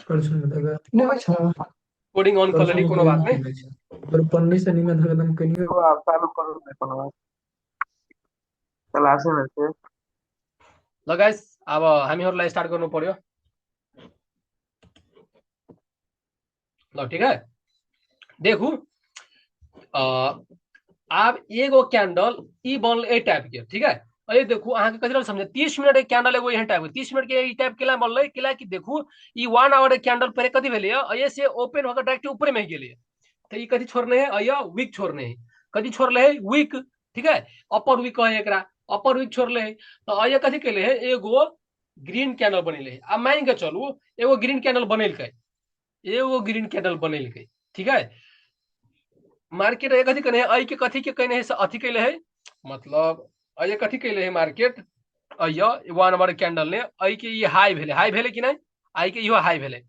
परसों में धगा नहीं होइ छ। कोडिंग ऑन कर परसों लेली, में कोनो कोई बात नहीं नहीं। खेले छ। पर पन्नी से नहीं में धगा दम कनियो आप चालू करो ना कोनो बात क्लासे में से। ल गाइस, अब हामीहरूलाई स्टार्ट गर्नु पर्यो। ल ठीक है, देखू आब एगो कैंडल ई बनल ए टाइप के, ठीक है। ये देखू अहाँ के कथी समझे, 30 मिनट एक कैंडल एगो एहन टाइप के, 30 मिनट के ई टाइप केला बनलै केला कि देखू ई 1 आवर कैंडल पहले कथी भेलै ये से ओपन होकर डायरेक्ट ऊपर में गेलै। तो ये कथी छोड़ने है ये वीक छोड़ने है, कथी छोड़ले है वीक, ठीक है। अपर वीक है एकरा, अपर वीक छोड़ले है। तो ये कथी केले है एगो ग्रीन कैंडल बनेले है। अब मान के चलू एगो ग्रीन कैंडल बनेलकै, एगो ग्रीन कैंडल बनेलकै, ठीक है। मार्केट एक कथी कने है, के कथी के कने है से अथी कैले है, मतलब अय कथी कैले है मार्केट, अय 1 आवर कैंडल ने अय के ये हाई भेले, हाई भेले कि नहीं, आई के इहो हाई भेले,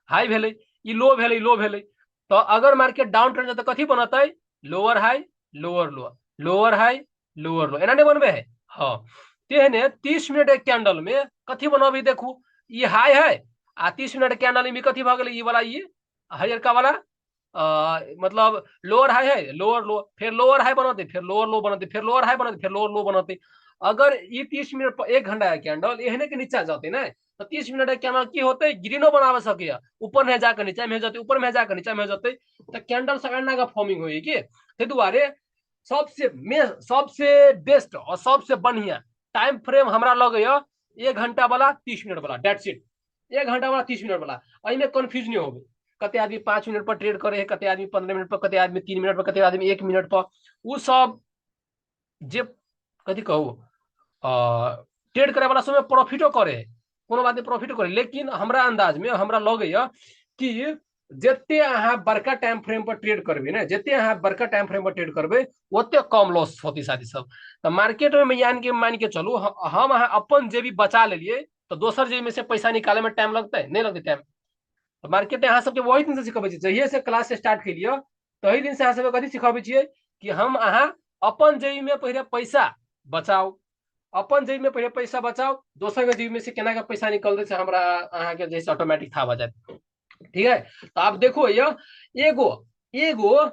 हाई भेले, ई लो भेले, लो भेले। तो अगर मार्केट डाउन ट्रेंड तो कथी बनतै, lower high lower low, lower high lower low, एना नहीं बनबे है। हाँ, तेहने 30 मिनट एक कैंडल में कथी बनबी देखू, ये हाई है आ 30 मिनट कैंडल में कथी भ गेलै, ये वाला ये हरियरका वाला मतलब लोअर हाई है, लोअर लो, फिर लोअर हाई बनते, फिर लोअर लो बनते, फिर लोअर हाई बनते, फिर लोअर लो बनते। अगर ये 30 मिनट पर 1 घंटा है कैंडल एहने के नीचा जाते ना, तो 30 मिनट के कैंडल की होते ग्रीनो बनावे सके, ऊपर में जाकर नीचा में जाते, ऊपर में जाकर नीचा में जाते, तो कैंडल सगरना का फॉर्मिंग हुई की। ते दुआरे सबसे बेस्ट और सबसे बढ़िया टाइम फ्रेम हमरा लगे 1 घंटा वाला 30 मिनट वाला, डेट्स इट। 1 घंटा वाला 30 मिनट वाला, अमे कंफ्यूज नहीं होगे। कते आदमी 5 मिनट पर ट्रेड करे है, कते आदमी 15 मिनट पर, कते आदमी 3 मिनट पर, कते आदमी 1 मिनट पर। वो सब जे कथी कहू ट्रेड करे वाला समय प्रॉफिटो करे है, कोनो बात नहीं प्रॉफिट करे, लेकिन हमरा अंदाज में हमरा लगे कि जते अहाँ बड़का टाइम फ्रेम पर ट्रेड करबे ना, जते अहाँ बड़का टाइम फ्रेम पर ट्रेड करबे ओते कम लॉस होती साथी सब। तो मार्केट में मान के चलू हम अहाँ अपन जेबी बचा लेलिए, तो दोसर जेबी में से पैसा निकाले में टाइम लगता है, नहीं लगता टाइम। तो मार्केट अहाँ सबके वही दिन से सिखाबे छी, जहिए से क्लास स्टार्ट के लिए तही दिन से अहाँ सबके कथी सिखाबे छियै कि हम अहाँ अपन जेबी में पहले पैसा बचाओ, अपन जेब में पहले पैसा बचाओ, दोसर के जेब में से केना के पैसा निकल से हमरा अहाँ के जैसे ऑटोमेटिक था जाए, ठीक है। तो आप देखो ये एगो एगो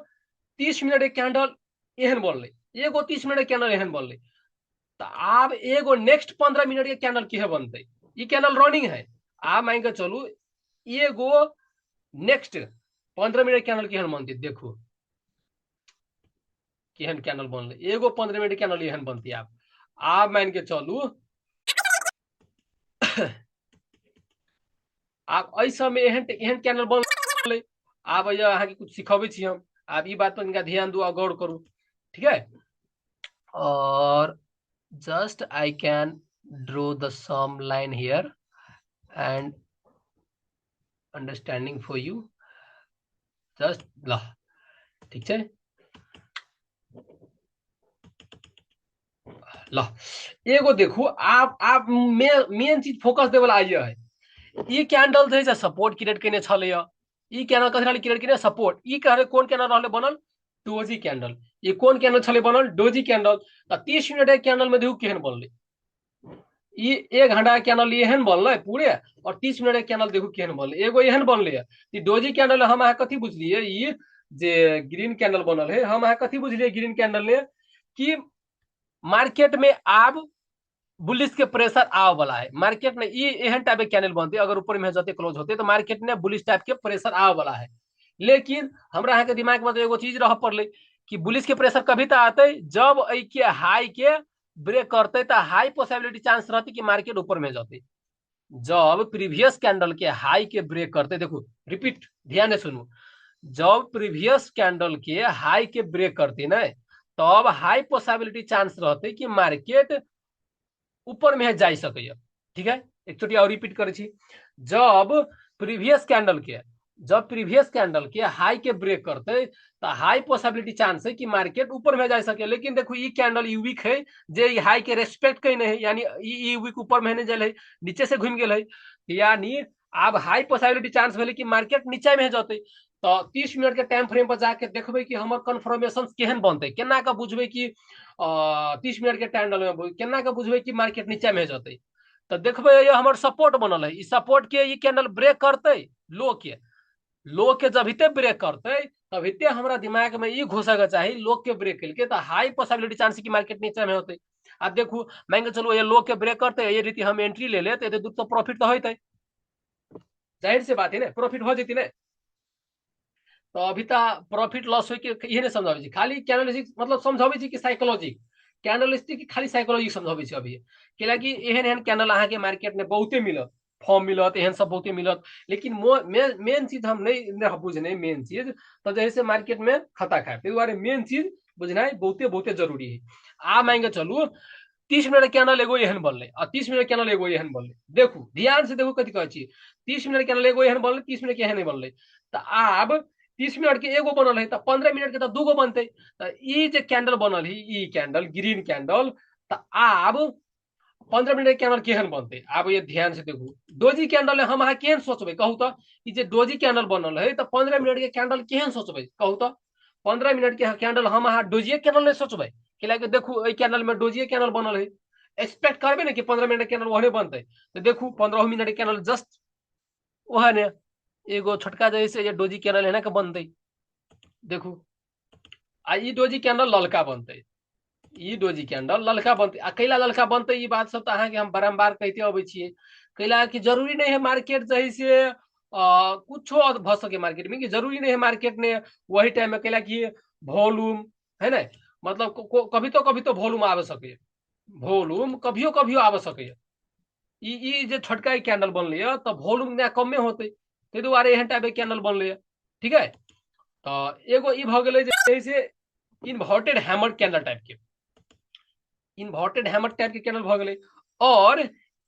30 मिनट एक कैंडल एहन बनले, एगो 30 मिनट एक कैंडल एहन बनले। तो आप एगो नेक्स्ट 15 मिनट के कैंडल की बनते, ये कैंडल रनिंग है। आप मान के चलू एगो नेक्स्ट 15 मिनट कैंडल केहन बनती देखू, केहन कैंडल बनले एगो 15 मिनट कैंडल एहन बनती। आप मान के चलू आप एहि समय एहन एहन कैंडल बनले। आब अहाँ के कुछ सिखाबे छी हम, आप ई बात पर इनका ध्यान दू और गौर करू, ठीक है। और just I can draw the some line here and understanding for you, just ला, ठीक है। ला एगो देखू आप मेन चीज फोकस दे वाला आइए है, ई कैंडल जे छै सपोर्ट क्रिएट केने छले, ई कैंडल कथि रहले क्रिएट केने सपोर्ट, ई कहले कोन कैंडल रहले बनल, डोजी कैंडल। ये कोन कैंडल छले बनल, डोजी कैंडल। 30 मिनट एक कैंडल में देखू केहन बनले, ई 1 घंटा कैंडल एहन बनले पूरे, और 30 मिनट एक कैंडल देखू केहन बनले, एगो एहन बनले ई डोजी कैंडल। हम अहाँ कथी बुझलिए ई जे ग्रीन कैंडल बनल है, हम अहाँ कथी बुझलिए ग्रीन कैंडल ने कि मार्केट में आब बुलिश के प्रेशर आवे वाला है। मार्केट में ये एहन टाइप के कैंडल बनते, अगर ऊपर में जाते क्लोज होते तो मार्केट में बुलिश टाइप के प्रेशर आवे वाला है। लेकिन हमरा अहाँ के दिमाग में तो एगो चीज रह पड़ले कि बुलिश के प्रेशर कभी तो आते जब के हाई के ब्रेक करते, तो हाई पॉसिबिलिटी चांस रहती कि मार्केट ऊपर में जाते। जब प्रीवियस कैंडल के हाई के ब्रेक करते, देखो रिपीट ध्यान से सुनो, जब प्रीवियस कैंडल के हाई के ब्रेक करते ना, तब हाई पॉसिबिलिटी चांस रहते कि मार्केट ऊपर में जा सके, ठीक है। एक चोटी और रिपीट करे छी, जब प्रीवियस कैंडल के जब प्रीवियस कैंडल के हाई के ब्रेक करते, तो हाई पॉसिबिलिटी चांस है कि मार्केट ऊपर में जा सके। लेकिन देखो ये कैंडल यू वीक है, जे हाई के रेस्पेक्ट कहीं नहीं है, यानी ई वीक ऊपर में नहीं जल है, नीचे से घूम गए है, यानी अब हाई पॉसिबिलिटी चांस भेले कि मार्केट नीचे में जाते। तो 30 मिनट के टाइम फ्रेम पर जाके देखबे कि हमर कन्फर्मेशन केहन बनते, केना के बुझबे कि 30 मिनट के टाइम में केना के बुझबे कि मार्केट नीचे में जाते। तो देखबे ये हमर सपोर्ट बनल है, ई सपोर्ट के ई कैंडल ब्रेक करते लो के जब हिते ब्रेक करते तब हिते हमारा दिमाग में ये घुसेगा चाहिए लो के ब्रेक के तो हाई पॉसिबिलिटी चांस की मार्केट नीचे में होते। अब देखो मान के चलो ये लो के ब्रेक करते ये रीति हम एंट्री ले लेते तो दूर तो प्रॉफिट तो होते, जाहिर सी बात है ना प्रॉफिट हो जाती ना। तो अभी तो प्रॉफिट लॉस हो ये नहीं समझावे खाली कैंडलस्टिक मतलब समझावे कि साइकोलॉजी कैंडलस्टिक की खाली साइकोलॉजी समझावे अभी कि एहन एहन कैंडल अहाँ के मार्केट में बहुते मिलत फॉर्म मिलत एहन सब बहुते मिलत लेकिन मेन चीज हम नहीं बुझने मेन चीज तो जैसे मार्केट में खाता खाए दुआरे मेन चीज बुझना बहुते बहुते जरूरी है। आ मांगे चलू 30 मिनट कैंडल एगो एहन बनले और 30 मिनट कैंडल एगो एहन बनले देखू ध्यान से देखो कथी कहे छी 30 मिनट कैंडल एगो एहन बनले 30 मिनट के एहन बनले तो आब 30 मिनट के एगो बनल है तो 15 मिनट के तो दूगो बनते तो ई जे कैंडल बनल है ई कैंडल ग्रीन कैंडल तो आब 15 मिनट कैंडल केहन बनते आब ये ध्यान से देखू डोजी कैंडल हम अहाँ केहन सोचबे कहू तो ई जे डोजी कैंडल बनल है तो 15 मिनट के कैंडल केहन सोचबे कहू तो 15 मिनट के कैंडल हम अहाँ डोजिए कैंडल नहीं सोचबे कि देखू ए कैंडल में डोजिए कैंडल बनल है एक्सपेक्ट करबे ना कि 15 मिनट कैंडल वहने बनते तो देखू 15 मिनट कैंडल जस्ट वह ने एगो छोटका जैसे ये डोजी कैंडल है ना के बनते देखू आ ई डोजी कैंडल ललका बनते ई डोजी कैंडल ललका बनते आ कैला ललका बनते ई बात सब तो अहाँ के हम बारंबार कहते अबै छियै कैला कि जरूरी नहीं है मार्केट जही से कुछो भ सके मार्केट में कि जरूरी नहीं है मार्केट ने वही टाइम में कैला कि वॉल्यूम है ना मतलब कभी तो वॉल्यूम आवे सके वॉल्यूम कभियो कभियो आवे सके ई जे छोटका कैंडल बनले तो वॉल्यूम ना कमे होते ते दुआरे एहन टाइप के कैंडल बनले ठीक है। तो एगो ई भ गेलै जैसे इन्वर्टेड हैमर कैंडल टाइप के इन्वर्टेड हैमर टाइप के कैंडल भ गेलै और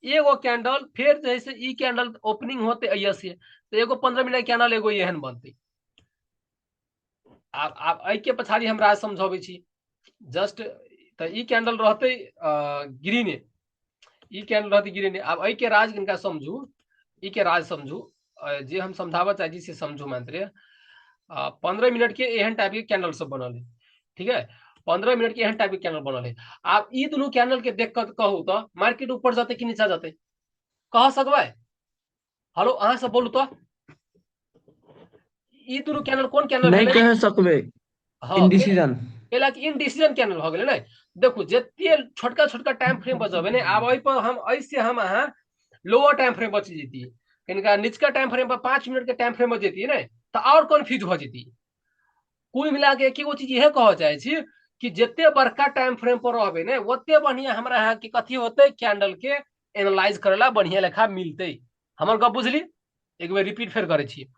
एगो कैंडल फिर जैसे ई कैंडल ओपनिंग होते ऐसे तो एगो 15 मिनट कैंडल एगो एहन बनते आप आई के पछाड़ी हम राज समझाबै छी जस्ट तो ई कैंडल रहते ग्रीने ई कैंडल रहते ग्रीने अब आई के राज किनका समझू ई के राज समझू जे हम समझावा चाही से समझू मात्र 15 मिनट के एहन टाइप के कैंडल सब बनल है ठीक है 15 मिनट के एहन टाइप के कैंडल बनल है। आप ई दोनों कैंडल के देख कर कहू तो मार्केट ऊपर जाते कि नीचा जाते कह सकबे हेलो अहाँ सब बोलू तो ई दोनों कैंडल कौन कैंडल नहीं कह सकबे हाँ इनडिसीजन कैला कि इनडिसीजन कैंडल भ गेलै ने देखू जते छोटका छोटका टाइम फ्रेम बचबे ने आब ओइ पर हम ऐसे हम अहाँ लोअर टाइम फ्रेम बच जेती कनिका निचका टाइम फ्रेम पर 5 मिनट के टाइम फ्रेम बच जेती ने तो और कंफ्यूज हो जेती कुल मिला के एक चीज यह कह चाहे छी कि जिते बड़का टाइम फ्रेम पर रहबे ने ओते बढ़िया हमरा यहाँ के कथी होते कैंडल के एनालाइज करेला बढ़िया लेखा मिलते हमर गप बुझली एक बेर रिपीट फिर करे छी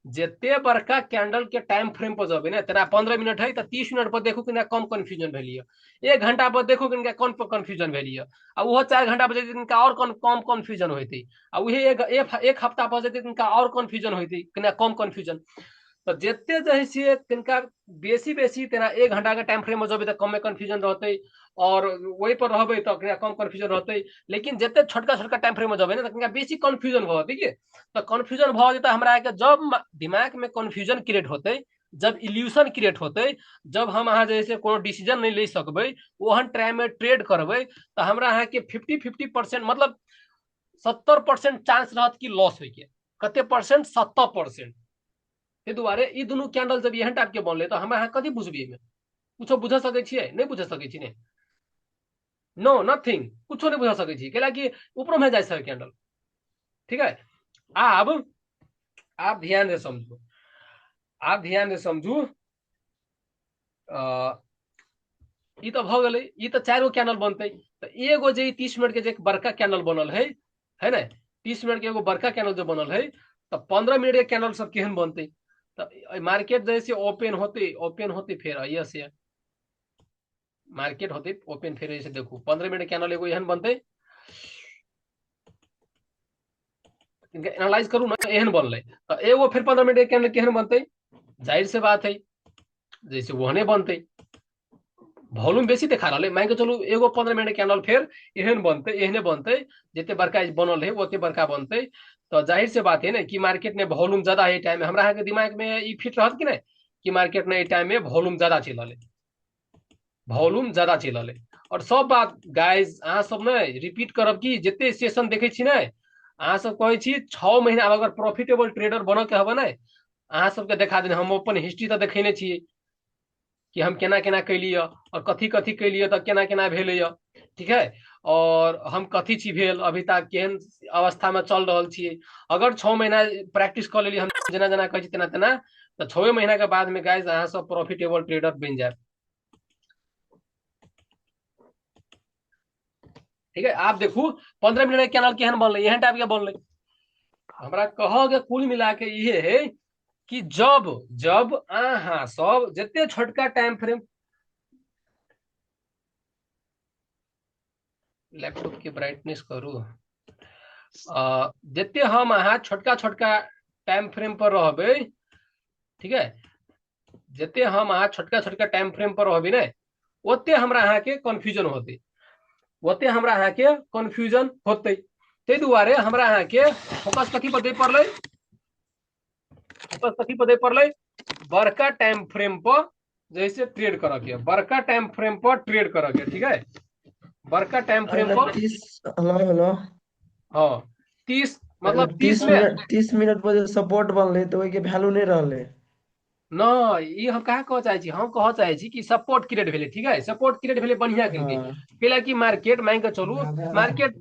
जिते बड़का कैंडल के टाइम फ्रेम पर जबे ने तेरा 15 मिनट है तो 30 मिनट पर देखू कि कम कंफ्यूजन भेलिए 1 घंटा पर देखू कि कौन कंफ्यूजन भेलिए आ वो 4 घंटा पर इनका और कम कंफ्यूजन होती आ वही एक हफ्ता पर इनका और कंफ्यूजन होती कम कंफ्यूजन तो जिते जैसे तिनका बेसी बेसी तेना 1 घंटा के टाइम फ्रेम में जब तक कम कंफ्यूजन रहते और वही पर रहबे तो कम कंफ्यूजन रहते लेकिन जिते छोटका छोटका टाइम फ्रेम में जब ना तो बेसी कंफ्यूजन भ देखिए तो कंफ्यूजन भ जेता हमरा के जब दिमाग में कंफ्यूजन क्रिएट होते जब इल्यूशन क्रिएट होते जब हम अहाँ जैसे कोनो डिसीजन नहीं ले सकबे ओहन टाइम में ट्रेड करबे तो हमरा अहाँ के 50-50% मतलब 70% चांस रहत कि लॉस होय के कते परसेंट 70%। ते दुआरे ई दुनू कैंडल जब एहन टाइप के बनले तो हम अहाँ कथी बुझबिए में कुछो बुझ सकै छियै नहीं बुझ सकै छी ने नो नथिंग कुछो नहीं बुझ सकै छी कैला कि ऊपर में जाय सके कैंडल ठीक है। अब आप ध्यान से समझू आप ध्यान से समझू ई तो भ गेलै ई तो 4 गो कैंडल बनते तो एगो जे 30 मिनट के जे बड़का कैंडल बनल है ना 30 मिनट के एगो बड़का कैंडल जो बनल है तो 15 मिनट के कैंडल सब केहन बनते तो मार्केट जैसे ओपन होते फिर ऐसे मार्केट होते ओपन फिर ऐसे देखू 15 मिनट कैंडल एगो एहन बनते इनका एनालाइज करू ना एहन बनले तो एगो फिर 15 मिनट के कैंडल केहन बनते जाहिर से बात है जैसे वहने बनते वॉल्यूम बेसी देखा रहा है मान के चलू एगो 15 मिनट कैंडल फिर एहन बनते एहने बनते जिते बड़का बनल है ओते बड़का बनते तो जाहिर से बात है ना कि मार्केट में वॉल्यूम ज्यादा है टाइम में हमरा के दिमाग में ई फिट रहत कि नहीं कि मार्केट में टाइम में वॉल्यूम ज्यादा चलल है वॉल्यूम ज्यादा चलल है और सब बात गाइज अहाँ सब ने रिपीट करब कि जिते सेशन देखे छी ना अहाँ सब कहै छी 6 महीना अगर प्रॉफिटेबल ट्रेडर बनो के हबे ने, अहाँ सबके देखा देने हम अपन हिस्ट्री तो देखेने छियै कि हम केना केना कैलिए और कथी कथी कैलिए तो केना केना भेले य, ठीक है। और हम कथी छी भेल अभी तक केहन अवस्था में चल रहल छियै। अगर 6 महीना प्रैक्टिस कर लेली हम जेना जेना कहै छी तेना तेना, तो 6 महीना के बाद में गाइज अहाँ सब प्रॉफिटेबल ट्रेडर बन जाए, ठीक है। आप देखू 15 मिनट के कैनल केहन बनले, एहन टाइप के बनले। हमरा कह के कुल मिला के ये है कि जब जब अहाँ सब जते छोटका टाइम फ्रेम, लैपटॉप के ब्राइटनेस करू, जते हम अहाँ छोटका छोटका टाइम फ्रेम पर रहबे, ठीक है, जते हम अहाँ छोटका छोटका टाइम फ्रेम पर रहबे ने, ओते हमरा अहाँ के कंफ्यूजन होते, ओते हमरा अहाँ के कंफ्यूजन होते। ते दुआरे हमरा अहाँ के फोकस कथी पर दे पड़ले, फोकस कथी पर दे पड़ले, बड़का टाइम फ्रेम पर जैसे ट्रेड करऽ के, बड़का टाइम फ्रेम पर ट्रेड करऽ के, ठीक है, बड़का टाइम फ्रेम पर। 30 हेलो हेलो हाँ 30 अगर मतलब 30 30 में मिनट 30 मिनट पर सपोर्ट बनले तो ओइ के वैल्यू नहीं रहले। न, ये हम कहा कह चाहे छी, हम कह चाहे छी कि सपोर्ट क्रिएट भेले, ठीक है, सपोर्ट क्रिएट भेले बढ़िया केलके। हाँ कैला कि मार्केट मान के चलू, मार्केट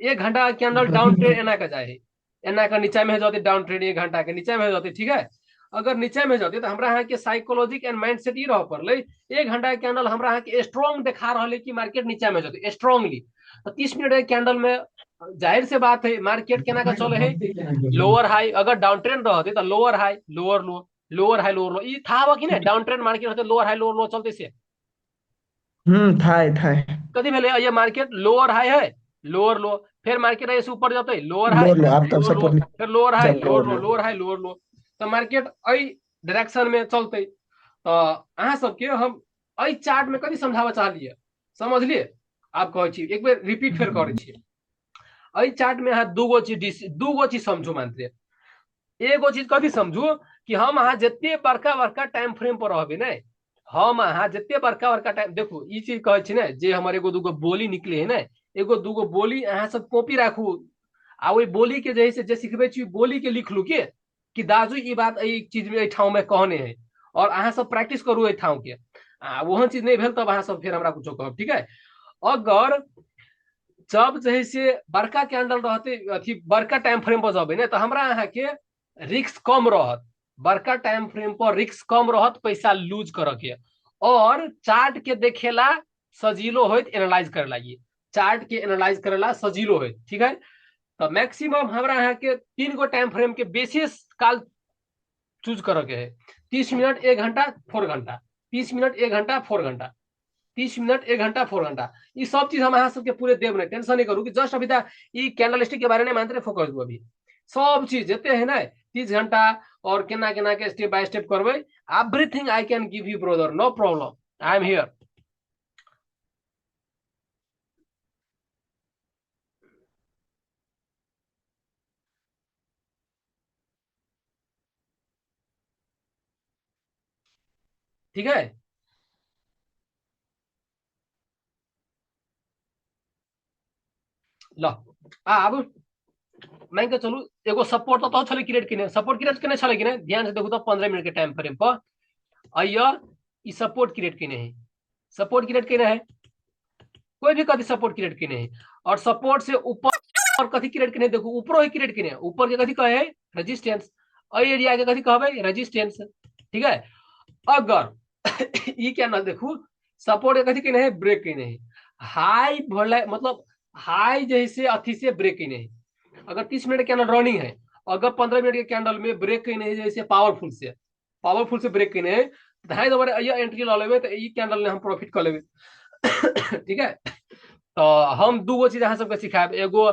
1 घंटा के अंदर डाउन ट्रेड एना के जाए, एना के नीचा में जाते डाउन ट्रेड 1 घंटा के नीचा में जाते, ठीक है। अगर नीचे में जाते तो हमरा अहाँ के साइकोलॉजिक एंड माइंड सेट ई रह पड़ले, 1 घंटा के कैंडल हमरा अहाँ के स्ट्रॉन्ग दिखा रहा कि मार्केट नीचा में जाते स्ट्रांगली, तो 30 मिनट के कैंडल में जाहिर से बात है मार्केट केना का चले है, लोअर हाई, अगर डाउन ट्रेंड रहते तो lower high lower low, lower high lower लो, ये था कि नहीं डाउन ट्रेंड मार्केट होते लोअर हाई लोअर लो चलते से, था कथी भेले ये मार्केट लोअर हाई है लोअर लो, फिर मार्केट ऐसे ऊपर जाते लोअर हाई लोड लो आप तब लोअर लो, सपोर्ट नहीं फिर लोअर हाई चल लोअर लोड लो लो। लोअर हाई लोअर लो, तो मार्केट अई डायरेक्शन में चलते। तो अहाँ सबके हम अई चार्ट में कथी समझाबे चाहलिए, समझलिए, आप कहै छी एक बेर रिपीट फेर करै छी। अई चार्ट में अहाँ दूगो चीज समझू, मानते एगो चीज कथी समझू कि हम अहाँ जते बड़का बड़का टाइम फ्रेम पर रहबे ने, हम अहाँ जते बड़का बड़का टाइम देखू ई चीज कहै छी ने, जे हमर एगो दूगो बोली निकले है ने, एगो दूगो बोली अहाँ सब कॉपी राखू, आ ओहि बोली के जे सिखबे छी बोली के लिख लू कि दाजू ई बात ई चीज में ठाव में कहने है, और अहाँ सब प्रैक्टिस करू ठाव के, वहन चीज नहीं भेल तब अहाँ सब फिर हमरा कुछो कहब, ठीक है। अगर जब जे है से बड़का कैंडल रहते अथी बड़का टाइम फ्रेम पर जब ने, तो हमरा अहाँ के रिस्क कम रहत, बड़का टाइम फ्रेम पर रिस्क कम रहत पैसा लूज कर के, और चार्ट के देखेला सजीलो होत एनालाइज करे लागी, चार्ट के एनालाइज करेला सजीलो होत, ठीक है। तो मैक्सिमम हमरा अहाँ के 3 गो टाइम फ्रेम के बेसिस काल चूज करे के है, 30 मिनट 1 घंटा 4 घंटा, 30 मिनट 1 घंटा 4 घंटा, 30 मिनट 1 घंटा 4 घंटा, ये सब चीज हम अहाँ सबके पूरे देव नहीं, टेंशन नहीं करू कि जस्ट अभी तक ई कैंडल स्टिक के बारे में मानते फोकस दू, अभी सब चीज जते है ना 30 घंटा और केना केना के स्टेप बाय स्टेप करबे, everything I can give you brother, no problem, I am here. ठीक है, लो अब मान के चलू एगो सपोर्ट तो छले क्रिएट किने, सपोर्ट क्रिएट किने छले किने, ध्यान से देखू तो 15 मिनट के टाइम फ्रेम पर आइया ई सपोर्ट क्रिएट किने है, सपोर्ट क्रिएट किने है, कोई भी कथी सपोर्ट क्रिएट किने है, और सपोर्ट से ऊपर कथी क्रिएट किने, देखो ऊपर ही क्रिएट किने, ऊपर के कथी कहे है रेजिस्टेंस, अई एरिया के कथी कहबे रेजिस्टेंस, ठीक है। अगर ई कैंडल देखू सपोर्ट के कथी किने है ब्रेक किने है, हाई भले मतलब हाई जैसे अथी से ब्रेक किने है, अगर 30 मिनट कैंडल रनिंग है, अगर 15 मिनट के कैंडल में ब्रेक किने है जैसे पावरफुल से ब्रेक किने है, ढाई दोबारा ये एंट्री ला लेबे तो ई कैंडल ने हम प्रॉफिट कर लेबे। ठीक है, तो हम दूगो चीज अहाँ सबके सिखाएब, एगो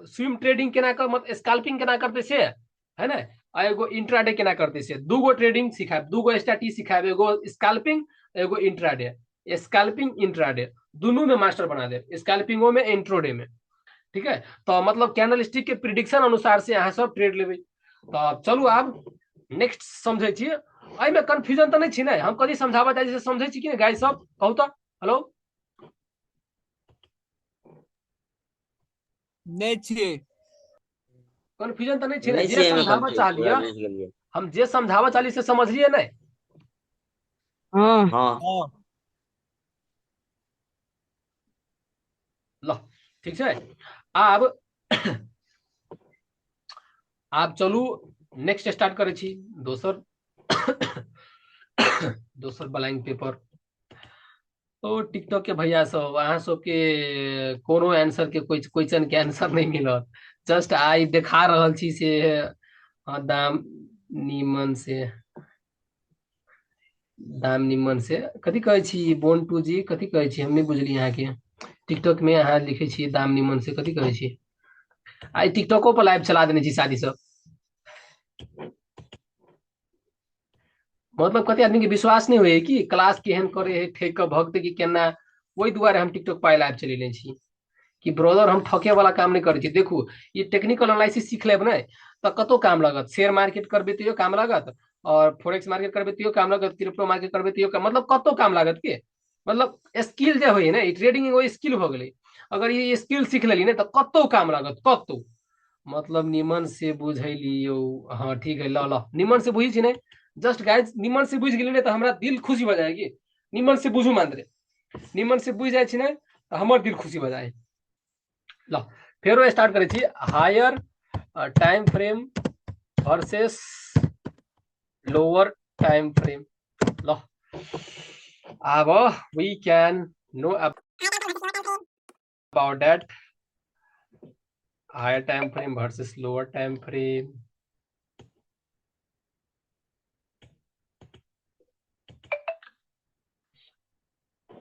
स्विम ट्रेडिंग केना कर मतलब स्कैल्पिंग केना करते से है ना, आ एगो इंट्राडे केना करते से, दूगो ट्रेडिंग सिखाएब, दूगो स्ट्रैटेजी सिखाएब, एगो स्कैल्पिंग एगो इंट्राडे, स्कैल्पिंग इंट्राडे दोनों में मास्टर बना दे, स्कैल्पिंगो में इंट्रोडे में, ठीक है। तो मतलब कैंडल स्टिक के प्रिडिक्शन अनुसार से अहाँ सब ट्रेड लेबै। तो चलू आब नेक्स्ट समझे छी, अई में कंफ्यूजन तो नहीं छी ने, हम कथी समझाबा चाहे से समझे छी कि गाइस सब कहू तो हेलो। नहीं छे। कंफ्यूजन तो नहीं छे नहीं जे छे एमे समझावा कंफ्यूज चाह पूरा लिया, बुझ गेलिए। हम जे समझावा चाह ली से समझलिए नहीं। हाँ हाँ हाँ लो ठीक है। आब आब चलू नेक्स्ट स्टार्ट करे छी दोसर दोसर ब्लैंक पेपर। तो टिकटॉक के भैया सब अहाँ सबके कोनो आंसर के कोई क्वेश्चन के आंसर नहीं मिलत। जस्ट आई देखा रहल छी से दाम निमन से, दाम निमन से कथी कहै छी बोन टू जी, कथी कहै छी हम नहीं बुझली अहाँ के। टिकटॉक में अहाँ लिखे छी दाम निमन से कथी कहै छी। आई टिकटॉको पर लाइव चला देने छी शादी सब। मतलब कते आदमी के विश्वास नहीं हुए कि क्लास केहन करे है ठेक के भक्त की केना, वही दुआरे हम टिकटॉक पर लाइव चलेले छी कि ब्रदर हम ठके वाला काम नहीं करे छी। देखू ये टेक्निकल एनालिसिस सीख लेब ने तो कतो काम लागत। शेयर मार्केट करबे तो काम लागत, और फोरेक्स मार्केट करबे तो काम लागत, क्रिप्टो मार्केट करबे तो काम, मतलब कतो काम लागत के। मतलब स्किल जो होई ना ट्रेडिंग एगो स्किल हो गेलै। अगर ये स्किल सीख लेली ना तो कतो काम लागत कतो। मतलब निमन से बुझलियो। हाँ ठीक है, ल निमन से बुझी छी ने। जस्ट गाइज निमन से बुझ गेली ने तो हमरा दिल खुशी हो जाएगी। निमन से बुझू मांद्रे, निमन से बुझ जाए छी ने तो हमर दिल खुशी हो जाए। लो फेरो स्टार्ट करे छी। Higher time frame versus lower time frame. लो अब we can know about that higher time frame versus lower time frame।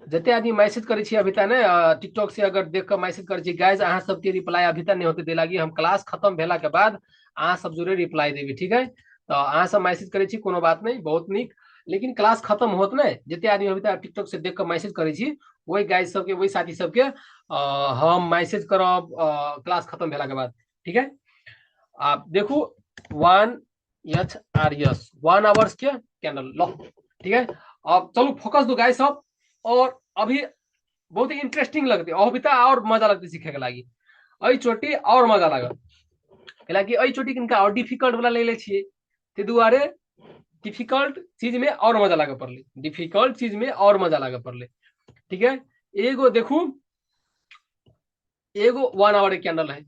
जते आदमी मैसेज करे छी अभी तक ने टिकटॉक से अगर देख कर मैसेज करे छी गाइज अहाँ सबके रिप्लाई अभी तक नहीं होते दे लागी। हम क्लास खत्म भेला के बाद अहाँ सब जरूर रिप्लाई देबी ठीक है। तो अहाँ सब मैसेज करे छी कोनो बात नहीं, बहुत निक। लेकिन क्लास खत्म होत ने जते आदमी अभी तक टिकटॉक से देख कर मैसेज करे छी वही गाइज सबके वही साथी सबके हम मैसेज करब क्लास खत्म भेला के बाद ठीक है। आप देखू 1 1 आवर्स के कैंडल लो ठीक है। अब चलो फोकस दो गाइस सब। और अभी बहुत ही इंटरेस्टिंग लगते अभी तक और मजा लगते सीखे के लागी। अई चोटी और मजा लागत कैलाकि अई चोटी किनका और डिफिकल्ट वाला ले ले छिए ते दुआरे डिफिकल्ट चीज में और मजा लागे पड़ले, डिफिकल्ट चीज में और मजा लागे पड़ले ठीक है। एगो देखू एगो 1 आवर के कैंडल है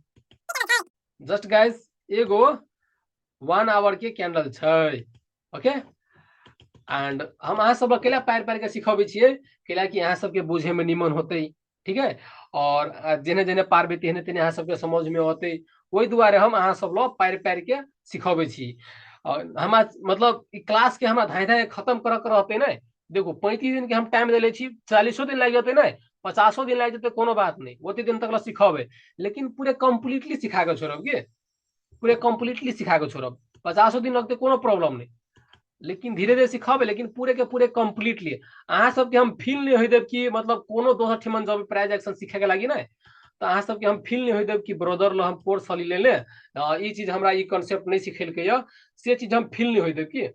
जस्ट गाइस, एगो 1 आवर के कैंडल छै ओके। एंड हम अहाँ सब अकेला पैर पैर के सिखाबे छिए कैलाकि अहाँ सबके बुझे में निमन होते ठीक है। और जेने जेने पारबे तेने तेने अहाँ सबके समझ में होते, वही दुआरे हम अहाँ सब लो पैर पैर के सिखाबे छी। और हम मतलब क्लास के हमरा धाय धाय खत्म कर के रहते ना। देखो 35 दिन के हम टाइम देले छी, 40 दिन लग जाते ना, 50 दिन लग जाते कोनो बात नहीं, ओते दिन तक सिखाबे। लेकिन पूरे कंप्लीटली सिखा के छोड़ब के, पूरे कंप्लीटली सिखा के छोड़ब। 50 दिन लगते कोनो प्रॉब्लम नहीं, लेकिन धीरे धीरे सिखाबे लेकिन पूरे के पूरे कंप्लीटली। अहाँ सबके हम फील नहीं होई देब कि मतलब कोनो दोसर ठिमन जब प्राइज एक्शन सीखे के लागी ना तो अहाँ सबके हम फील नहीं होई देब कि ब्रदर लो हम कोर्स वाली ले ले ई चीज हमरा ई कांसेप्ट नहीं सिखेलकै य से चीज हम फील नहीं होई देब की।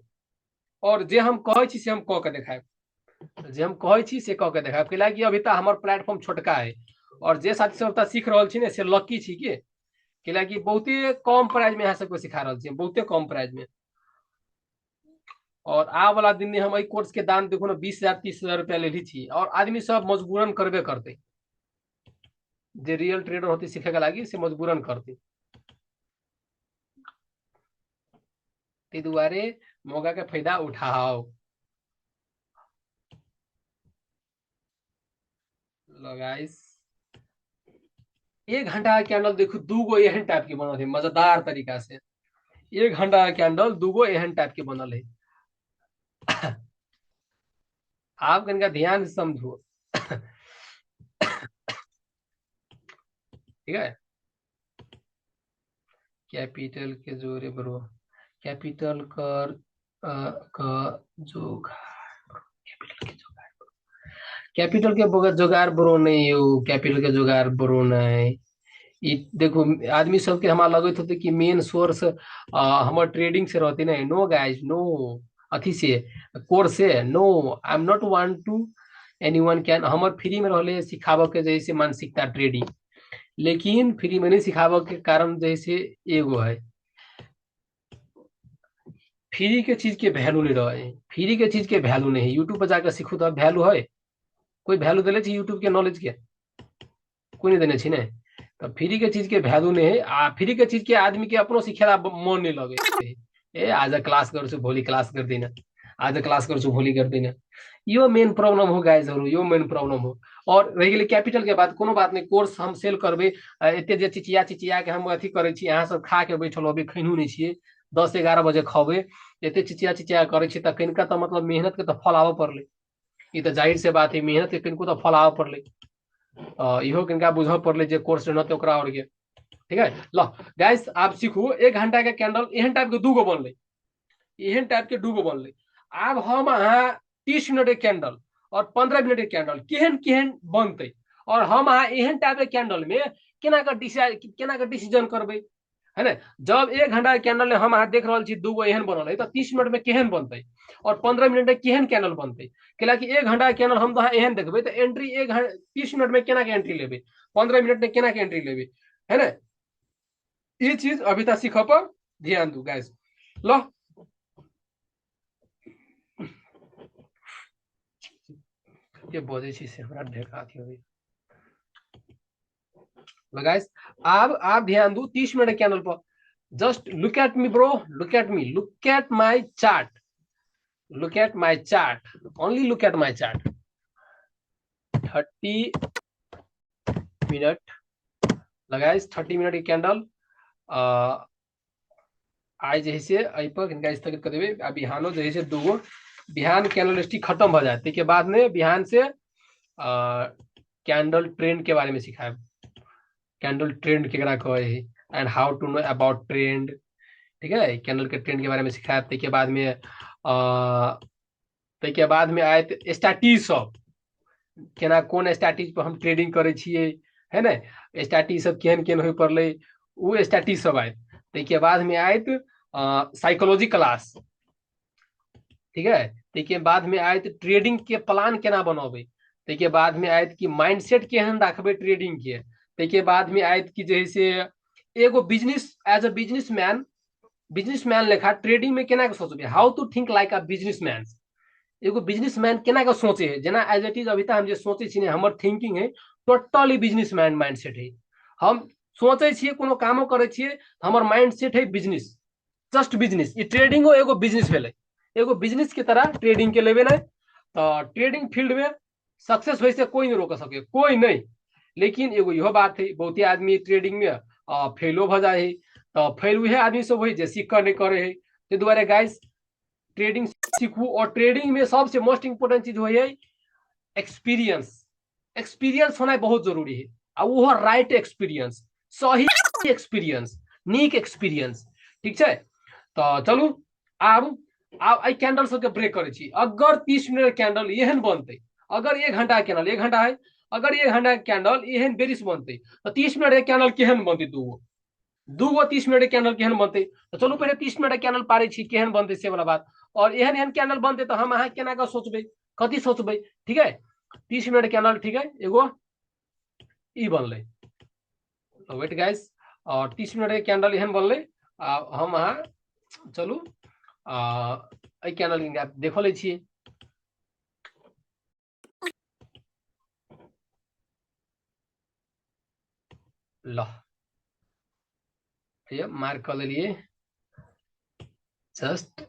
और जे हम कहै छी से हम कह के देखाएब, जे हम कहै छी से कह के देखाएब कैलाकि अभी तक हमर प्लेटफॉर्म छोटका है। और जे साथी सब तक सीख रहल छी ने से लकी छी की कैलाकि बहुते कम प्राइस में अहाँ सबके सिखा रहल छी, बहुते कम प्राइस में। और आ वाला दिन में हम एहि कोर्स के दाम देखो ना 20,000 30,000 रुपया ले ली थी और आदमी सब मजबूरन करबे करते, जे रियल ट्रेडर होती सीखे के लागी से मजबूरन करते। ते दुआरे मौका के फायदा उठाओ। गाइस 1 घंटा का कैंडल देखो दूगो एहन टाइप के बनल है मजेदार तरीका से। 1 घंटा का कैंडल दूगो एहन टाइप के बनल है। आप इनका ध्यान से समझो ठीक है। कैपिटल के जोरे ब्रो, कैपिटल कर कैपिटल के जोगार ब्रो नहीं हो, कैपिटल के जोगार ब्रो नहीं। देखो आदमी सबके हमारा लगत होते कि मेन सोर्स हमर ट्रेडिंग से रहती नहीं। नो गाइज नो, अथी से कोर्स से no, I am not want to anyone can हमर फ्री में रहले सिखाबो के जैसे मानसिकता ट्रेडिंग। लेकिन फ्री में नहीं सिखावे के कारण जैसे एगो है, फ्री के चीज के वैल्यू नहीं रहे, फ्री के चीज के वैल्यू नहीं है। यूट्यूब पर जाकर सीखू तो वैल्यू है, कोई वैल्यू दिले छी यूट्यूब के नॉलेज के? कोई नहीं देने छी ने। तो फ्री के चीज के वैल्यू नहीं है। आ फ्री के चीज के आदमी के अपनो सिखेला मन नहीं लगे। ए आज क्लास करू छु भोली क्लास कर देना, आज क्लास करू छु भोली कर देना। यो मेन प्रॉब्लम हो गाइजहरू, यो मेन प्रॉब्लम हो। और रह गेलै कैपिटल के बात, कोनो बात नहीं, कोर्स हम सेल करबे। एते जे चिचिया चिचिया के हम अथी करे छी, अहाँ सब खा के बैठल अभी खैनू नहीं छिए, 10-11 बजे खबे। एते चिचिया चिचिया करे छी त किनका त मतलब मेहनत के त फल आवे पड़ले। ई त जाहिर से बात है, मेहनत के किनको त फल आवे पड़ले। इहो किनका बुझ पड़ले जे कोर्स रहते ओकरा और के। ठीक है लो गाइस, आप सीखू 1 घंटा के कैंडल एहन टाइप के दूगो बनले, एहन टाइप के दूगो बनले। आब हम अहाँ 30 मिनट के कैंडल और 15 मिनट के कैंडल केहन केहन बनते, और हम अहाँ एहन टाइप के कैंडल में केना के डिसीजन करबे, है ना। जब 1 घंटा के कैंडल में हम अहाँ देख रहा छी दूगो एहन बनल है, तो 30 मिनट में केहन बनते और 15 मिनट में केहन कैंडल बनते। कैलाकि 1 घंटा के कैंडल हम तो एहन देखबे तो एंट्री 30 मिनट में केना के एंट्री लेबे, 15 मिनट में केना के एंट्री लेबे, है ना। ये चीज अभी तक सीख पर ध्यान दू गाइस। लो ये बोझे छी से हमरा ढेका थी अभी। गाइस अब आप ध्यान दू 30 मिनट के कैंडल पर। Just look at me bro, look at me, look at my chart, look at my chart, only look at my chart। 30 minute लगाइस, 30 मिनट की कैंडल आज जैसे पर इनका स्थगित कर देवे। आ बिहानो जैसे दूगो बिहान कैंडल स्टिक खत्म हो जाते के बाद में बिहान से कैंडल ट्रेंड के बारे में सिखाए। कैंडल ट्रेंड केकरा कहे है and how to know about trend. ठीक है, कैंडल के ट्रेंड के बारे में सिखाए। के बाद में के बाद में आयत स्ट्रैटेजी सब, केना कोन स्ट्रैटेजी पर हम ट्रेडिंग करे छिए, है ना। स्ट्रैटेजी सब केहन केहन हो पड़ले, वो स्ट्रैटेजी सब आयत। के बाद में आयत साइकोलॉजी क्लास। ठीक है, के बाद में आयत ट्रेडिंग के प्लान केना बनोबे। के बाद में आयत कि माइंडसेट केहन रखबे ट्रेडिंग के। के बाद में आयत कि जैसे एगो बिजनेस एज अ बिजनेसमैन लेखा ट्रेडिंग में केना के सोचबे, how to think like a businessman. एगो बिजनेसमैन केना के सोचे है, जेना एज इट इज अभी तक हम जे सोचे छी, हमर थिंकिंग है टोटली बिजनेसमैन माइंडसेट है। हम सोचे छिए कोनो कामो करे छिए, हमर माइंडसेट है बिजनेस, जस्ट बिजनेस। ये ट्रेडिंगो एगो बिजनेस भेले, एगो बिजनेस के तरह ट्रेडिंग के लेवे ना। तो ट्रेडिंग फील्ड में सक्सेस होइसे कोई नहीं रोक सके, कोई नहीं। लेकिन एगो इहो बात है, बहुते आदमी ट्रेडिंग में फेलो भ जाए है। तो फेल उहे आदमी सब है जे सीख नहीं करे है। ते दुआरे गाइस ट्रेडिंग सीखू, और ट्रेडिंग में सबसे मोस्ट इंपोर्टेंट चीज हो एक्सपीरियंस। एक्सपीरियंस होना बहुत जरूरी है, और वो राइट एक्सपीरियंस, सही एक्सपीरियंस, नीक एक्सपीरियंस। ठीक है, तो चलू आब कैंडल सबके ब्रेक करे छी। अगर 30 मिनट कैंडल एहन बनते, अगर 1 घंटा कैंडल 1 घंटा है, अगर 1 घंटा कैंडल एहन बेरिश बनते, तो 30 मिनट के कैंडल केहन बनते, दूगो 30 मिनट के कैंडल केहन बनते। तो चलू पहले 30 मिनट के कैंडल पारे छी केहन बनते से वाला बात। और एहन एहन कैंडल बनते तो हम अहाँ केना के सोचबे, कथी सोचबे। ठीक है, 30 मिनट कैंडल, ठीक है, एगो ई बनले, वेट गाइस। और 30 मिनट के कैंडल एहन बनले, हम अहाँ चलू कैंडल के देख ले छिए। लो ये मार्क कर लिए जस्ट।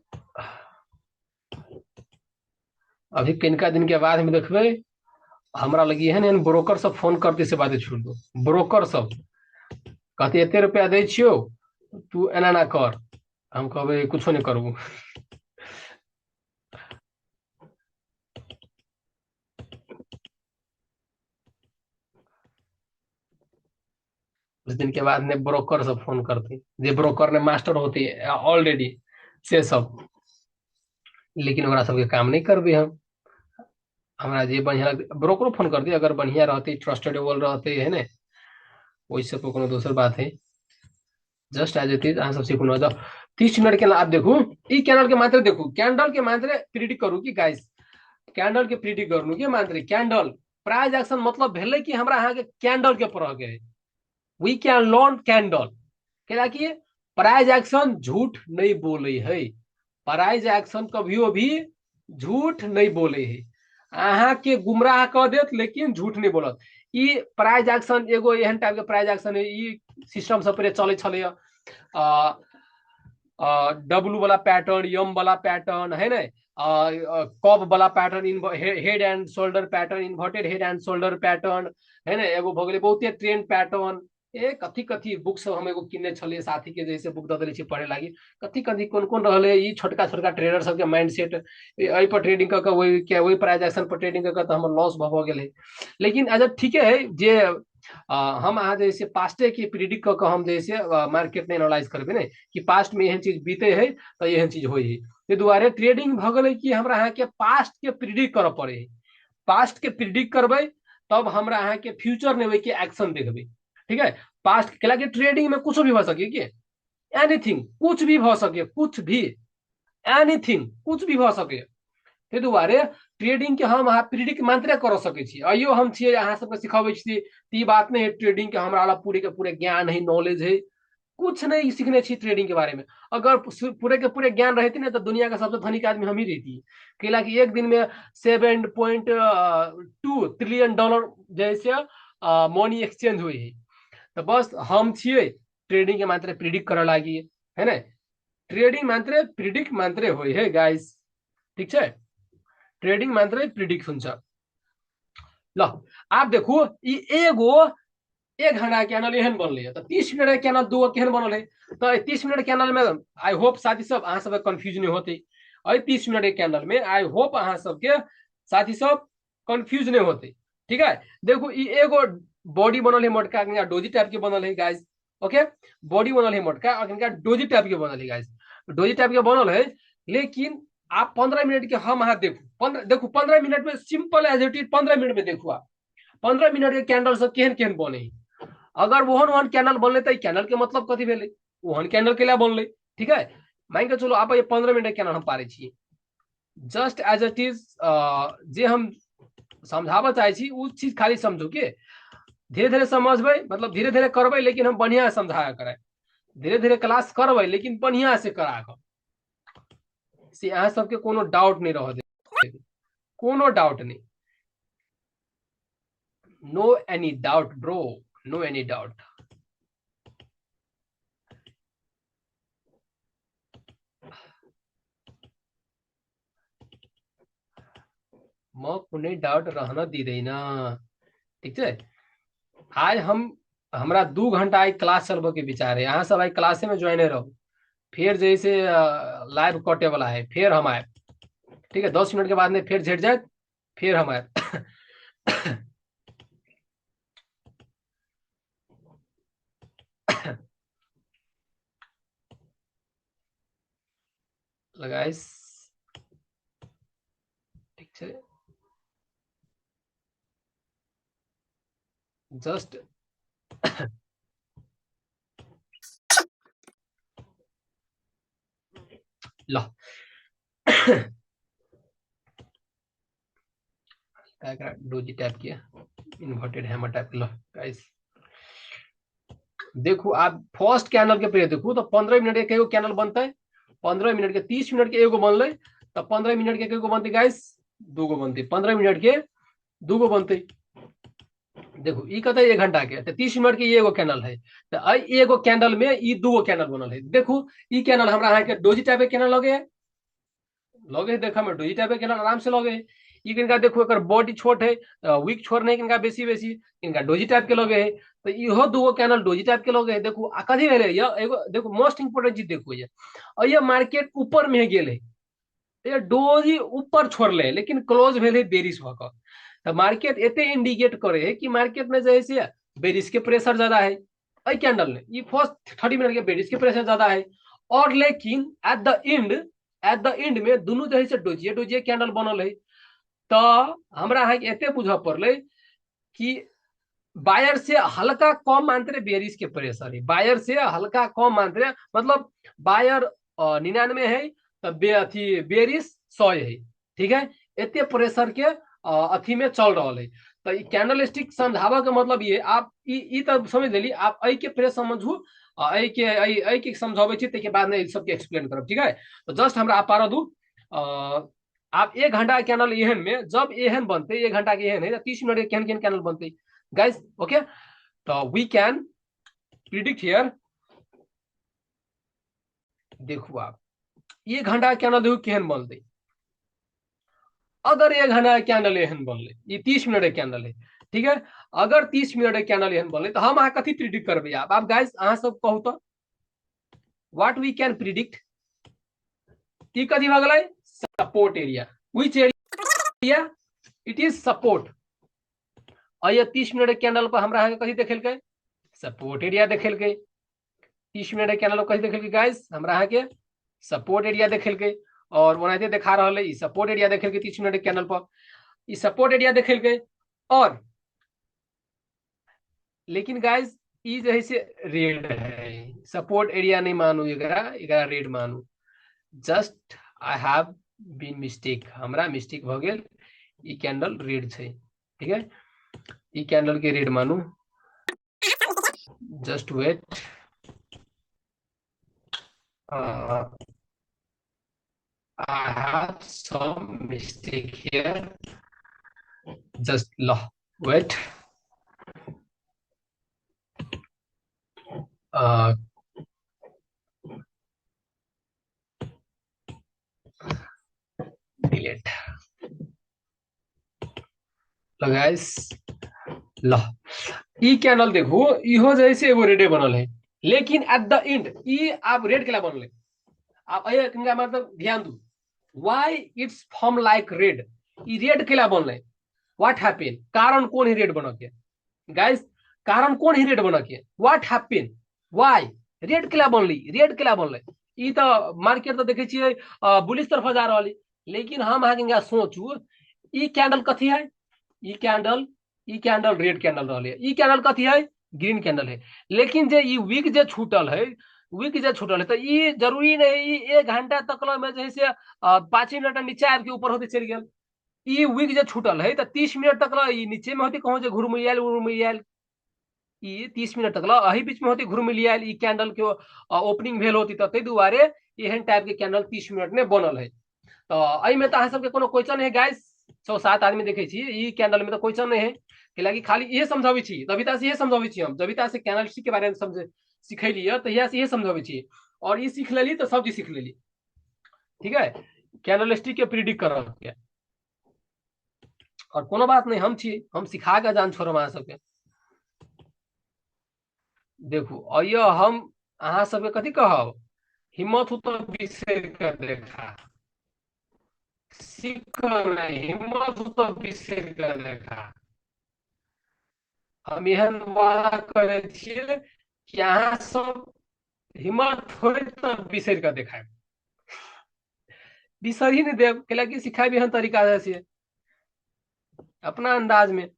अभी किनका दिन के बाद में देखबे हमरा लगी है ब्रोकर सब फोन करते से बातें छोड़ दो। ब्रोकर सब कहते एते रुपया दे छियो, तू एना ना कर। हम कहबे कुछो नहीं करबू। उस दिन के बाद ने ब्रोकर सब फोन करते, जे ब्रोकर ने मास्टर होती ऑलरेडी से सब। लेकिन ओकरा सबके काम नहीं करबे हम। हमरा जे बढ़िया लगते ब्रोकरो फोन कर दी, अगर बढ़िया रहते, ट्रस्टेडेबल रहते, है ना। वही सब कोनो दोसर बात है। जस्ट एज इट इज अहाँ सब सीखू न। 30 मिनट के आप देखू, ई कैंडल के मात्र देखू, कैंडल के मात्र प्रिडिक्ट करू कि गाइस, कैंडल के प्रिडिक्ट करू कि मात्र कैंडल प्राइस एक्शन मतलब भेले कि हमरा अहाँ के कैंडल के परह के है। वी कैन लर्न कैंडल क्या कि प्राइज एक्शन झूठ नहीं बोले है, प्राइज एक्शन कभियो भी झूठ नहीं बोले है, अहाँ के गुमराह कर देत लेकिन झूठ नहीं बोलत। ई प्राइज एक्शन एगो एहन टाइप के प्राइज एक्शन है, ई सिस्टम सब पर चले छले डब्लू वाला पैटर्न, यम वाला पैटर्न है ना, कब वाला pattern, head and shoulder pattern, inverted head and shoulder pattern है ना, एगो भ गेलै बहुते ट्रेंड पैटर्न। ए कथी कथी बुक सब हम एगो किनने छलिए साथी के जैसे बुक दे देले छी पढ़े लागी, कथी कथी कोन कोन रहले ई छोटका छोटका ट्रेडर सब के माइंडसेट, एहि पर ट्रेडिंग क के वही के वही प्राइस एक्शन पर ट्रेडिंग क के त हमर लॉस भ गेलै। लेकिन अच्छा ठीक है जे हम अहाँ जैसे पास्टे के प्रिडिक्ट क के हम जैसे मार्केट में एनालाइज करबे ने कि पास्ट में एहन चीज बीते है तो एहन चीज होई है, ते दुआरे ट्रेडिंग भ गेलै कि हमरा अहाँ के पास्ट के प्रिडिक्ट करऽ पड़े है, पास्ट के प्रिडिक्ट करबै तब हमरा अहाँ के फ्यूचर में के एक्शन देखबै। ठीक है, पास्ट के लागे ट्रेडिंग में कुछ भी भ सके कि एनीथिंग, कुछ भी भ सके, कुछ भी एनीथिंग कुछ भी भ सके, ते दुआरे ट्रेडिंग के हम अहाँ प्रिडिक्ट मात्रे कर सके छी। अयो हम छियै अहाँ सबके सिखाबै छी, ई बात नहीं है ट्रेडिंग के हमरा वाला पूरे के पूरे ज्ञान है, नॉलेज है, कुछ नहीं सीखने छी ट्रेडिंग के बारे में। अगर पूरे के पूरे ज्ञान रहती ना तो दुनिया का सबसे धनिक आदमी हम ही रहती, कैला कि एक दिन में 7.2 ट्रिलियन डॉलर जैसे मनी एक्सचेंज हुई है। तो बस हम छियै ट्रेडिंग के मात्रे प्रिडिक्ट करे लागी है ना, ट्रेडिंग मात्रे प्रिडिक्ट मात्रे होई है गाइस, ठीक है, ट्रेडिंग मात्रे प्रिडिक्ट हुन्छ। ल आप देखू ई एगो 1 घंटा कैनल एहन बनल है, तो 30 मिनट के कैनल दूगो केहन बनल है, तो 30 मिनट कैनल में आई होप साथी सब अहाँ सब कंफ्यूज नहीं होते, 30 मिनट के कैनल में आई होप अहाँ सबके साथी सब कंफ्यूज नहीं होते। ठीक है, देखो ई एगो बॉडी बनल है मोटका, कनिका डोजी टाइप के बनल है गाइस, ओके, बॉडी बनल है मोटका और कनिका डोजी टाइप के बनल है गाइस, डोजी टाइप के बनल है। लेकिन आप 15 मिनट के हम अहाँ देखू 15 मिनट में simple as it is 15 minute में देखू आप 15 मिनट के कैंडल सब केहन केहन बने है। अगर ओहन ओहन कैनल बनले तो कैनल के मतलब कथी भेले, ओहन कैनल के लिए बनले। ठीक है, मान के चलो आप ये 15 मिनट के कैनल हम पारे छिए, जस्ट एज इट इज जे हम समझाबे चाहे छी उ चीज खाली समझो के धीरे धीरे समझबै, मतलब धीरे धीरे करबै लेकिन हम बढ़िया समझाया करे, धीरे धीरे क्लास करबै लेकिन बढ़िया से करा कर से अहाँ सबके कोनो डाउट नहीं रह दे, कोनो डाउट नहीं, no any doubt bro, no any doubt. म कुनै डाउट रहना दिँदैन, ठीक है। आज हम हमरा 2 घंटा आई क्लास चलबे के विचार है, अहाँ सब आई क्लासे में ज्वाइन रहो, फिर जैसे लाइव कटे वाला है फिर हम आए, ठीक है, 10 मिनट के बाद में फिर झट जाए फिर हम आए। लगाइस ठीक है, जस्ट लो डोजी टाइप किया, इन्वर्टेड हैमर टाइप लो गाइस, देखो आप फर्स्ट कैनल के पे देखो तो 15 मिनट के एगो कैनल बनता है, 15 मिनट के 30 मिनट के एगो बनले, तो 15 मिनट के एगो बनते गाइस, दूगो बनते, 15 मिनट के दूगो बनते। देखो ई कहते 1 घंटा के, तो 30 मिनट के ये एगो कैनल है, तो आई एगो कैंडल में ई दूगो कैनल बनल है। देखो ई कैनल हमरा अहाँ के डोजी टाइप के कैनल लगे देखा में डोजी टाइप के कैनल आराम से लगे, ई किनका देखो एकर बॉडी छोट है, वीक छोर नहीं किनका बेसी बेसी, इनका डोजी टाइप के लगे है, तो इहो दूगो कैनल डोजी टाइप के लगे है। देखो कथी भेले ये एगो देखो मोस्ट इंपोर्टेंट चीज देखो ये, और ये मार्केट ऊपर में गेल है, ये डोजी ऊपर छोड़ले लेकिन क्लोज भेले बेरिश भक, तो मार्केट एते इंडिकेट करे है कि मार्केट में जैसे बेरिश के प्रेशर ज्यादा है, आई कैंडल ने ये फर्स्ट 30 मिनट के बेरिश के प्रेशर ज्यादा है, और लेकिन एट द एंड में दोनों जैसे डोजिए डोजिए कैंडल बनल है। तो हमरा अहाँ के एते बुझ पड़ले कि बायर से हल्का कम मात्रे बेरिश के प्रेशर है, बायर से हल्का कम मात्रे, मतलब बायर 99 है तो अथी बेरिश 100 है, ठीक है, एते प्रेशर के अथी में चल रहा है। तो कैंडल स्टिक समझावा के मतलब ये आप ई तो समझ लेली आप आई के पहले समझू आई के समझावे छी के बाद में सबके एक्सप्लेन करब ठीक है। तो जस्ट हमरा आप पारा दू आप 1 घंटा के कैंडल एहन में जब एहन बनते 1 घंटा के एहन है 30 मिनट के केहन केहन कैंडल बनते गाइस ओके। तो वी कैन प्रिडिक्ट हियर देखो आप 1 घंटा कैंडल देखो केहन बनते अगर 1 घंटा कैंडल एहन बनले ये 30 मिनट के कैंडल है ठीक है। अगर 30 मिनट के कैंडल एहन बनले तो हम अहाँ कथी प्रिडिक्ट करबे आप गाइस अहाँ सब कहू तो व्हाट वी कैन प्रिडिक्ट की कथी भ गेलै support area which area it is support और ये 30 मिनट के कैंडल पर हमरा अहाँ कथी देखेलकै सपोर्ट एरिया देखेलकै 30 मिनट के कैंडल पर कथी देखेलकै गाइस हमरा अहाँ के सपोर्ट एरिया देखेलकै और ओनाहिते देखा रहा है सपोर्ट एरिया देखेलकै 30 मिनट के कैंडल पर ई सपोर्ट एरिया देखेलकै और लेकिन गाइस ई जो है से रेड है सपोर्ट एरिया नहीं मानू एकरा रेड मानू just I have been mistake हमरा मिस्टेक भ गेल ई कैंडल रेड छै ठीक है ई कैंडल के रेड मानू just wait I have some mistake here. Just wait. Delete. Guys लो ई कैंडल देखो इहो जैसे एगो रेडे बनल है लेकिन एट द एंड ई आप रेड केला बनल आप मतलब ध्यान दू why it's form like red E red केला बनल व्हाट हैपेन कारण कौन ही रेड बनके गाइस कारण कौन ही रेड बनके व्हाट हैपेन वाई रेड केला बनल ई तो मार्केट तो देखे छियै बुलिश तरफ जा रहल लेकिन हम अहाँ सोचू ई कैंडल कथी है ई कैंडल रेड कैंडल रहले ई कैंडल कथी है ग्रीन कैंडल है लेकिन जे ई वीक जे छूटल है तो ये जरूरी नहीं 1 घंटा तक में जैसे 5 मिनट नीचे आब के ऊपर होते चल गया ये वीक जो छूटल है तो 30 मिनट तक नीचे में होती कहूँ जो घुरमुलियाल ये 30 मिनट तक अही बीच में होती घुरमुलियाल ई कैंडल के ओपनिंग भेल होती तो दुआरे एहन टाइप के कैंडल 30 मिनट में बनल है। तो अही में तो अहाँ सबके कोनो क्वेश्चन है गाइस 6-7 आदमी देखे छी ई कैंडल में तो क्वेश्चन नहीं है कि खाली ये समझावे छी जबिता से ये समझावे छी हम जबिता से कैंडलस्टिक के बारे में समझे सिखलिए तो यहाँ से ये समझावे छी और ये सीख लेली तो सब चीज सीख लेली ठीक है कैंडलस्टिक के प्रिडिक्ट करब के और कोनो बात नहीं हम सिखा के जान छोड़ब अहाँ सबके देखू और ये हम अहाँ सबके कथी कहब हिम्मत हो तो बिसर कर देखा सीख नहीं हिम्मत हो तो बिसर कर देखा हम एहन वादा करे छियै कि अहाँ सब हिम्मत हो तो बिसर कर देखाए बिसर ही नहीं देव कैलाकि सिखाए भी एहन तरीका से अपना अंदाज में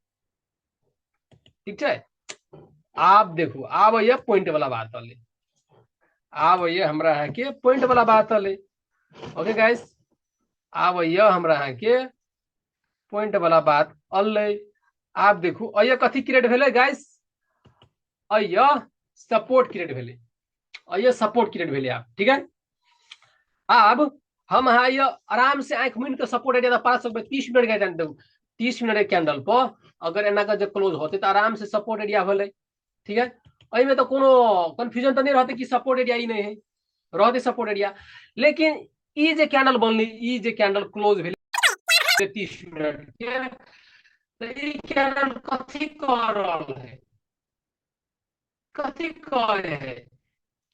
ठीक है। आप देखो आब ये पॉइंट वाला बात अले आब ये हमरा है के पॉइंट वाला बात अले ओके गाइस आब ये हमरा है के पॉइंट वाला बात अले आप देखो अय कथी क्रिएट भेले गाइस अय सपोर्ट क्रिएट भेले अय सपोर्ट क्रिएट भेले आप ठीक है। अब हम ये आराम से आंख मूंद के सपोर्ट एरिया पा सकते 30 मिनट के जान 30 मिनट के कैंडल पर अगर एना का जब क्लोज होते तो आराम से सपोर्ट एरिया भेले ठीक है। अई में तो कोनो कंफ्यूजन तो नहीं रहते कि सपोर्ट एरिया ही नहीं है रहते सपोर्ट एरिया लेकिन ई जे कैंडल बनली ई जे कैंडल क्लोज भेले 30 मिनट के तो ई कैंडल कथी कर रहल है कथी करे है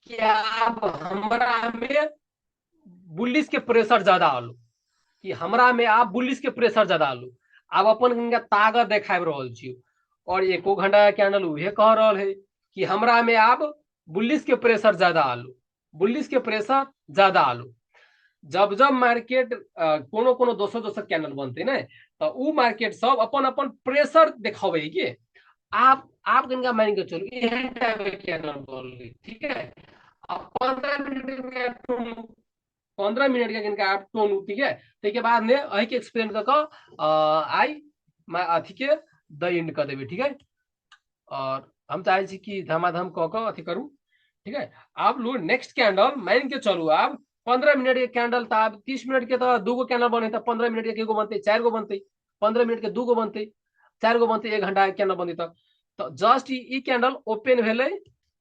कि अब हमरा में बुलिश के प्रेशर ज्यादा आलू कि हमरा में आप बुलिश के प्रेशर ज्यादा आलू अब अपन ताकत देखाब रहल छी और 1 घंटा कैंडल उहे कह रहल है कि हमरा में आप बुलिश के प्रेशर ज्यादा आलू बुलिश के प्रेशर ज्यादा आलू जब जब मार्केट कोनो कोनो दोसर कैंडल बनते ना तो उ मार्केट सब अपन अपन प्रेशर दिखावे के आप कनिका मान के चलू एहन टाइप के कैंडल बनले ठीक है। अब 15 मिनट के कनिका आप टोनू ठीक है के बाद में अही के एक्सप्लेन कर आई मैं अथी के द एंड कर देबे ठीक है। और हम चाहे छी कि धमाधम कह के अथी करू। ठीक है, आप लो नेक्स्ट कैंडल मान के चलू आप 15 मिनट के कैंडल था, आप 30 मिनट के तो दूगो कैंडल बने था, 15 मिनट के एगो बनते, 4 गो बनते, 15 मिनट के दूगो बनते, 4 गो बनते, 1 घंटा के कैंडल बनते। तो जस्ट ई कैंडल ओपन भेले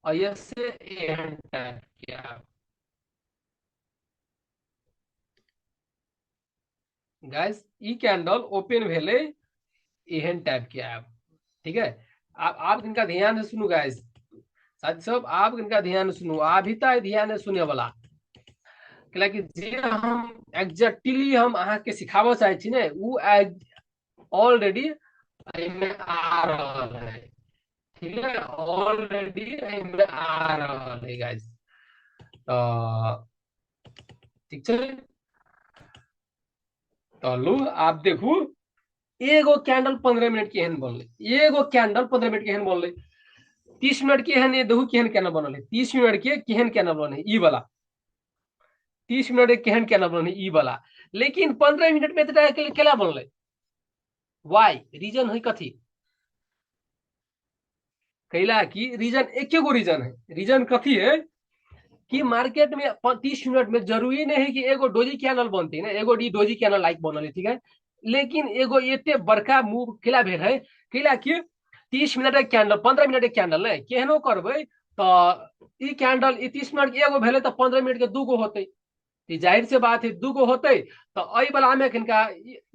और ये से एहन टाइप के गाइस ई कैंडल ओपन भेले एहन टाइप के ऐप। ठीक है, आप इनका ध्यान से सुनू गाइस, साथी सब आप इनका ध्यान सुनू, अभी तक ध्यान से सुने वाला, कि जे हम एग्जैक्टली हम अहाँ के सिखाबो चाहे छी ने उ ऑलरेडी में आ रहल है। ठीक है, ऑलरेडी में आ रहल है गाइस। तो ठीक है, तो लो आप देखू एगो कैंडल 15 मिनट के एहन बनले, एगो कैंडल 15 मिनट के एहन बनले, 30 मिनट के एहन देखू केहन कैंडल बनल है, 30 मिनट के केहन कैंडल बनल है ई वाला, 30 मिनट के केहन कैंडल बनल है ई वाला। लेकिन 15 मिनट में इतना केला बनल, वाई रीजन है कथी, कैला की रीजन एक गो रीजन है, रीजन कथी है कि मार्केट में 30 मिनट में जरूरी नहीं है कि एगो डोजी कैंडल बनते है ना, एगो डी डोजी कैंडल लाइक बनल है। ठीक है, लेकिन एगो एते बड़का मूव केला भेल है, कैला कि 30 मिनट के कैंडल 15 मिनट के कैंडल ने केहनो करबे तो ई कैंडल ई 30 मिनट के एगो भेले तो 15 मिनट के दूगो होते, जाहिर से बात है दूगो होते। तो अई वाला में किनका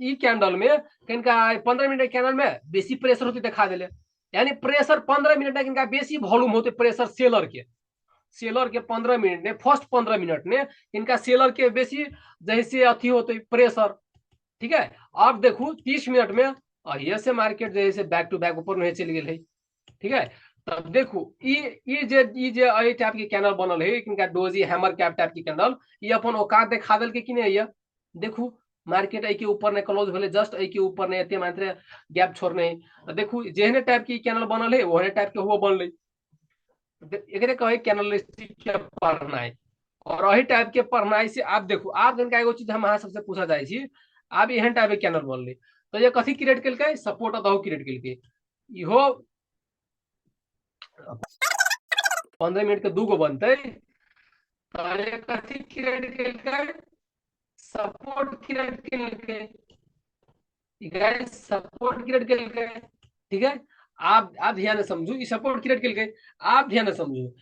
ई कैंडल में किनका 15 मिनट के कैंडल में बेसी प्रेशर होते दिखा देले, यानी प्रेशर 15 मिनट में किनका बेसी वॉल्यूम होते प्रेशर सेलर के, सेलर के 15 मिनट ने फर्स्ट 15 मिनट ने इनका सेलर के बेसी जैसे अथी होते प्रेशर। ठीक है, अब देखू 30 मिनट में और ये से मार्केट जैसे बैक टू बैक ऊपर नहीं चल गए है। ठीक है, तब देखू ई जे अई टाइप के कैंडल बनल है इनका डोजी हैमर कैप टाइप के कैंडल, ये अपन औकात दिखा देल के कि नहीं, ये देखू मार्केट आई के ऊपर ने क्लोज भेले, जस्ट आई के ऊपर ने एते मात्र गैप छोड़ने। देखू जेहने टाइप की कैंडल बनल है ओहने टाइप के हुआ बनले, एकरे कहे कैनलिस्टिक के पढ़नाई और वही टाइप के पढ़नाई से आप देखू आप इनका एगो चीज हम अहाँ सबसे पूछा जाए छी, आप एहन टाइप के कैनल बनले तो ये कथी क्रिएट केलकै, सपोर्ट अदहु क्रिएट केलकै, इहो 15 मिनट के दूगो बनते तो ये कथी क्रिएट केलकै, सपोर्ट क्रिएट केलकै, गाइस सपोर्ट क्रिएट केलकै। ठीक है, आप ध्यान से समझू, ई सपोर्ट क्रिएट केलकै, आप ध्यान से समझू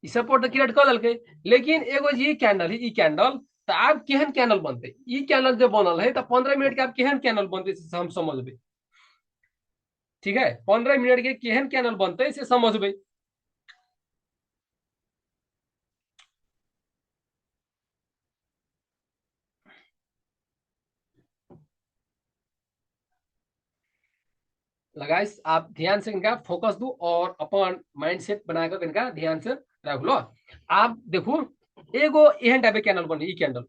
ई सपोर्ट क्रिएट कर लेलकै। लेकिन एगो ये कैंडल है ई कैंडल तो आप केहन कैंडल बनते, ई कैंडल जो बनल है तो 15 मिनट के आप केहन कैंडल बनते से हम समझबे। ठीक है, 15 मिनट के केहन कैंडल बनते से समझबे। लगाइस आप ध्यान से इनका फोकस दो और अपन माइंडसेट बनाकर इनका ध्यान से रख लो। आप देखो एगो एहन टाइप के कैंडल बने ई कैंडल